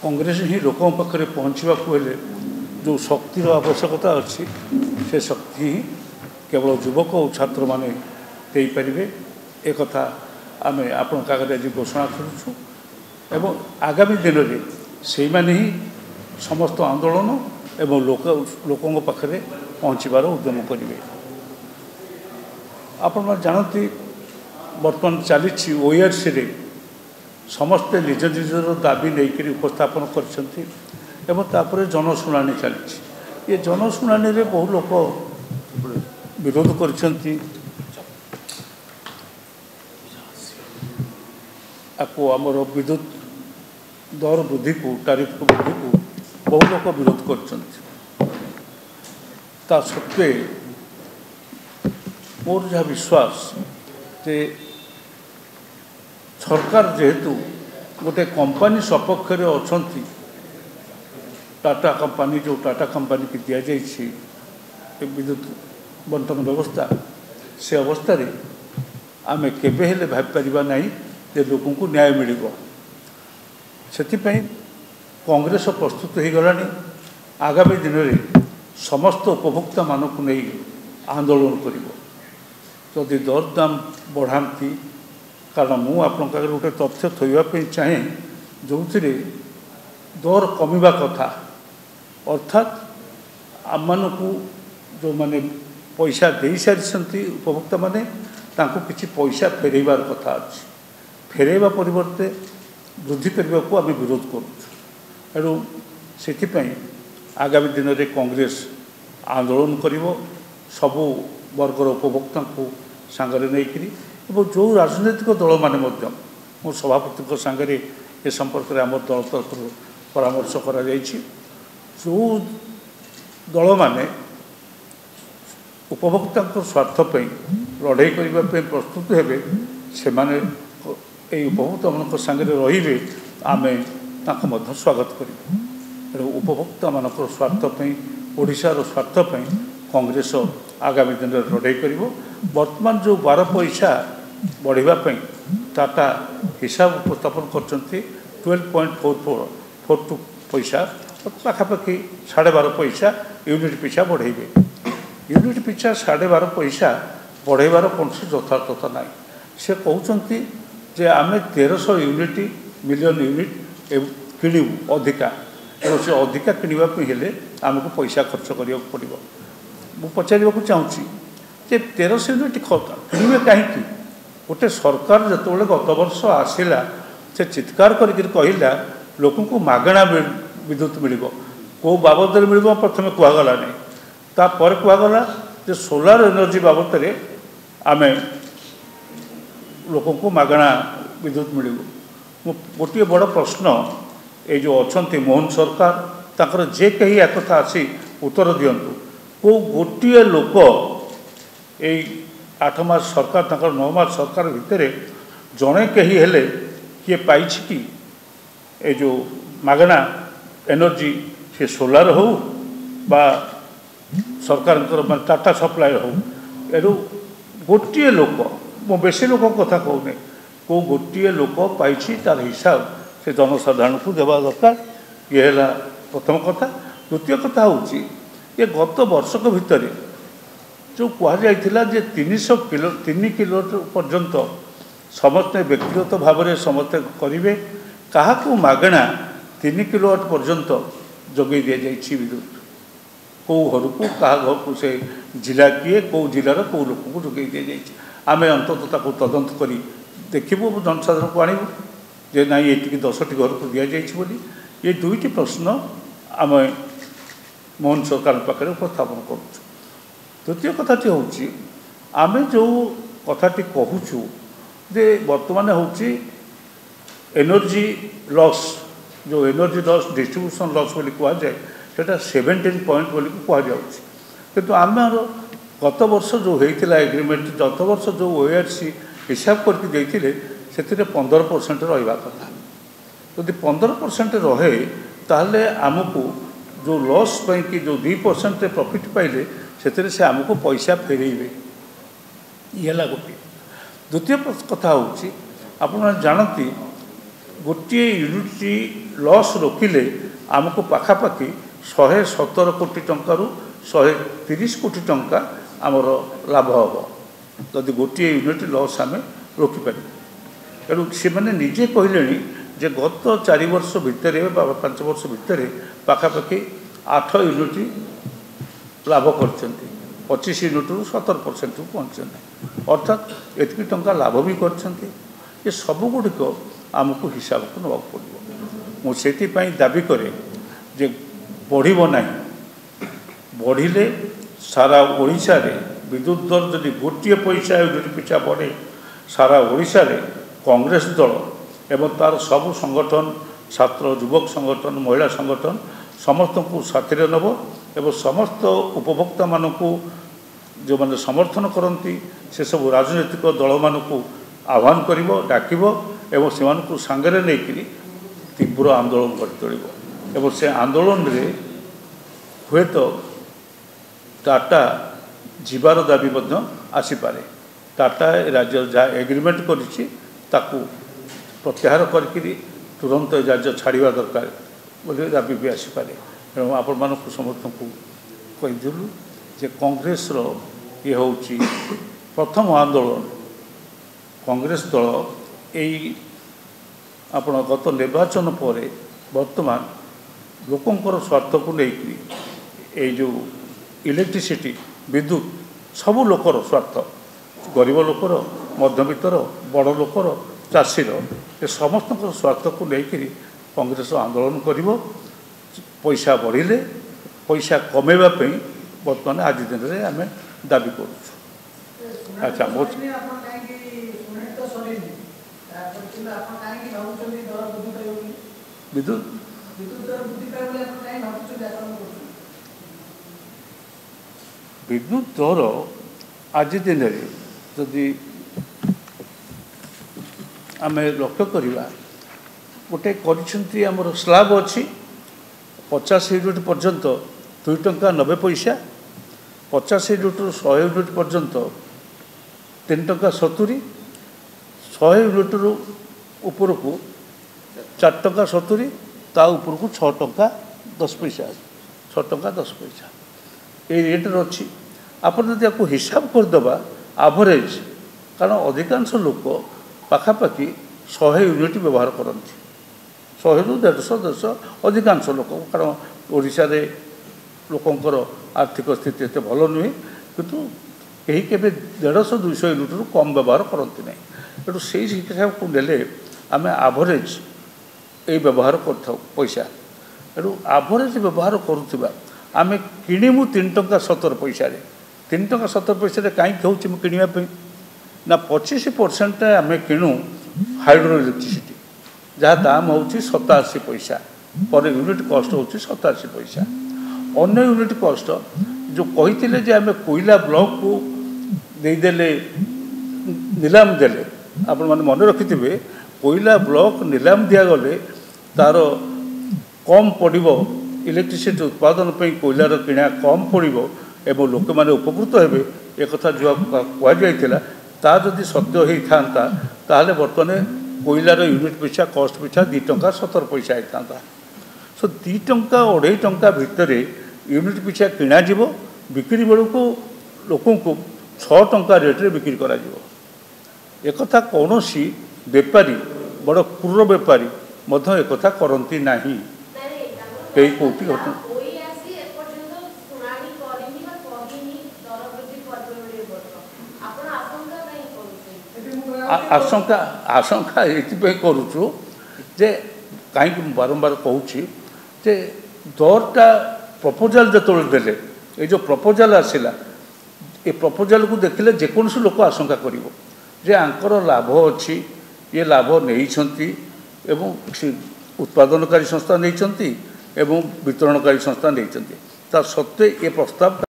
कांग्रेस ही लोकों पाखे पहुँचवा जो शक्तिर आवश्यकता अच्छी से शक्ति ही केवल युवक और छात्र मैंने पारे एक आम आपण आगे आज घोषणा करुचु एवं आगामी दिन में से ही समस्त आंदोलन एवं लोकों पाखे पहुँचबार उद्यम करेंगे। आपण जानती बर्तमान चली ओआरसी रे समस्ते निज निजर दाबी नहीं उपस्थापन कर जनशुणाणी चली जनशुणाणी रे बहु लोक विरोध कर आमर विद्युत दर वृद्धि को टारिफ को वृद्धि को बहु लोक विरोध कर सत्वे मोर जहाँ विश्वास जे सरकार जेहेतु गोटे कंपनी सपक्ष अच्छा टाटा कंपनी जो टाटा कंपनी की दि जाए विद्युत बंटन व्यवस्था से अवस्था आम केबे भाईपर ना जे लोगों को न्याय मिल से कांग्रेस प्रस्तुत हो गला आगामी दिन में समस्त उपभोक्ता मानक नहीं आंदोलन करी दर दाम बढ़ाती कारण मु आप गोटे तथ्य थोवाई चाहे जो दर कमिबा कथा अर्थात आम मानू जो माने पैसा दे सारी उपभोक्ता माने तांको किछि पैसा फेरैबार कथा अच्छी फेरैबा परिवर्ते वृद्धि करने को आम विरोध करूँ से आगामी दिन में कांग्रेस आंदोलन करिवो सबु वर्गर उपभोक्ता को सांगरे नहीं जो राजनैतिक दल माने मो सभापति सांगरे ए संपर्क में आम दल तरफ परामर्श करा जो दल माने उपभोक्ता स्वार्थपाई लड़ाई करने प्रस्तुत हेबे से माने उपभोक्ता मान सागर रे आम स्वागत कर उपभोक्ता मान स्वार्थपाई ओडिशार स्वार्थपाई कांग्रेस आगामी दिन में लड़ाई कर वर्तमान जो 12 पैसा बढ़ावाई टाटा हिसाब उपस्थापन कर 12.42 पैसा पाखापाखि 12.5 पैसा यूनिट पिछा बढ़ेबे यूनिट पिछा 12.5 पैसा बढ़ाइबार कौन यथार्थता ना से कहते जे आम 1300 यूनिट मिलियन यूनिट किणु अधिका से अधिका किणवाई आमको पैसा खर्च करने पड़ो मुझे पचार चाहूँगी जे 1300 यूनिट किणवे कहीं गोटे सरकार जो गत वर्ष आसला से चित्कार करके कहला लोक को मागणा विद्युत मिल कौ बाबद मिल प्रथम कहगला नहीं तापर कहगला जे सोलार एनर्जी बाबद आम लोक को मागणा विद्युत मिल गोटे बड़ प्रश्न ये जो अच्छा मोहन सरकार ताकर जे कहीं एक कथा आसी उत्तर दिंतु कौ गोटे लोक ये 8 मास सरकार ताकर 9 मास सरकार भितर जड़े कहीं हेले किए पाई कि ये जो मागणा एनर्जी से सोलार हो बा सरकार टाटा सप्लायर हो एरू गोटे लोक मो बेसी लोक कथा कहूनी कौ गोटे लोक पाई तार हिसाब से जनसाधारण को देवा दरकार ये है प्रथम कथा। द्वितीय कथा हूँ ये गत वर्षक भितर जो कहला जे 3 किलो पर्यंत समस्ते व्यक्तिगत भाव में समस्ते करेंगे क्या मागणा 3 किलोवाट पर्यंत जगै दि जाइए विद्युत कौ घर को क्या घर को से जिला किए कौ जिलार कौ लोक को जगै दि जाइए आम अंततः तदंत कर देखू जनसाधारण को आणबू जे ना ये 10टी घर को दि जाइए ये दुईटी प्रश्न आम मोहन सरकार पाखे उपस्थापन कर। द्वितीय कथाटी हूँ आम जो कथाटी कहूँ जे वर्तमान हूँ एनर्जी लॉस जो एनर्जी लॉस डिस्ट्रीब्यूशन लॉस बोली कहुए सेटा 17 पॉइंट बोली कहुच्छे किंतु आम गत वर्ष जो होता एग्रीमेंट गत वर्ष जो ओआरसी हिसाब करके देते से 15% रहा कथा जदि 15% रहे ताहले आमको जो लॉस कि जो 2% प्रॉफिट पाइले से आमको पैसा फेरेबे ये गोटे। द्वितीय कथा हूँ आप जानती गोटे यूनिट लॉस रोकिले आमको पाखापाखि 117 कोटी टंकार 130 कोटी टंका आमर लाभ हम जदि गोटे यूनिट लॉस आम रोकिपर तेणु से मैंने निजे कहले जे गत 4 वर्ष भितर 5 वर्ष भितर पाखापाखि 8 यूनिट लाभ कर 25 यूनिट 17% पहुँचे अर्थात एति टंका लाभ भी कर सबुगुड़िक आमको हिसाब को नवा पड़ो मुझे दाबी करे जे बढ़ो ना बढ़िले सारा ओडिशा रे विद्युत दर जदि गोटे पैसा यूनिट पिछा बढ़े सारा ओडिशा रे कांग्रेस दल एवं तार सबु संगठन छात्र युवक संगठन महिला संगठन समस्त को साथी नब एवं समस्त उपभोक्ता मानक जो मैंने समर्थन करती से सब राजनैतिक दल मानक आह्वान कर डाकिब एवं से सांगरे नहीं तीव्र आंदोलन कर तोड़ एवं से आंदोलन रे हुए तो टाटा जीवार दाबी आसीपे टाटा राज्य जहाँ एग्रीमेंट करिछि ताकू प्रत्याहार करके तुरंत राज्य छाड़ा दरकार बोले दाबी भी आसीपे तेणु आपण मानक समस्त को कहीदेलु जे कांग्रेस ये हूँ प्रथम आंदोलन कांग्रेस दल यही आपण गत निर्वाचन पर वर्तमान लोकंर स्वार्थ को लेकिन जो इलेक्ट्रिसिटी विद्युत सबू लोकर स्वार्थ गरीब लोकर मध्यवित्तर बड़ लोकर चाषीर ये समस्त स्वार्थ को लेकिन कांग्रेस आंदोलन कर पैसा बढ़िले पैसा कमेवाई बर्तमान आज दिन में आम दाबी कर अच्छा विद्युत विद्युत दर आज दिन में जदि आम लक्ष्य करवा गोटे कर स्लाब अच्छी 50 यूनिट पर्यंत 2 टंका 90 पैसा 50 यूनिट 100 यूनिट पर्यंत 3 टंका 70 100 यूनिट ऊपर को 4 टंका 70 ता ऊपर को 6 टंका 10 पैसा 6 टंका 10 पैसा ये रेट अच्छी आप हिसाब करदे एवरेज कारण अधिकांश लोक पाखापाखि 100 यूनिट व्यवहार करती 100 रू 150 अधिकांश लोक कारण ओडिशा रे लोकंकर आर्थिक स्थिति एत भल नुहे किंतु यही केवे 150-200 यूनिट रू कम व्यवहार करती ना तेणु से हिसाब को नेले आम एवरेज ये व्यवहार कर पैसा तेणु एवरेज व्यवहार करुवा आम किणीमु 3 टंका 70 पैसा 3 टंका 70 पैसा कहीं हूँ किणापी ना 25% आम किणु हाइड्रो इलेक्ट्रिसिटी जहाँ दाम हूँ 87 पैसा पर यूनिट कॉस्ट हूँ 87 पैसा अन्य यूनिट कॉस्ट जो कही जे आम कोयला ब्लॉक को देदेले नीलाम देले आपण मैंने मन रखिथे कोयला ब्लॉक नीलाम दिगले तार कम पड़ो इलेक्ट्रिसिटी उत्पादन पर कोयलार किणा कम पड़ो एवं लोक मैंने उपकृत हे एक जो कहुला ता जदि सत्य होता ताहले बर्तमान कोयलार यूनिट पिछा कॉस्ट पिछा 2 टंका 70 पैसा होता सो 2 टंका 2.5 टंका भितर यूनिट पिछा किणा जीव बिक्री बेलू को लोक 6 टंका रेट्रे बिक्री करा एक कौन बेपारी बड़ क्रूर बेपारी एक करती ना कई कौटी घटना आशंका आशंका ये करुचु जे कहीं बारंबार कहूँ जे दरटा प्रपोजाल जो देले ये जो प्रपोजाल आसला ये प्रपोजाल को देखिले जेकोसी लोक आशंका कर आंकर लाभ अच्छी ये लाभ नहीं उत्पादनकारी संस्था नहीं वितरणकारी संस्था नहीं सत्वे ये प्रस्ताव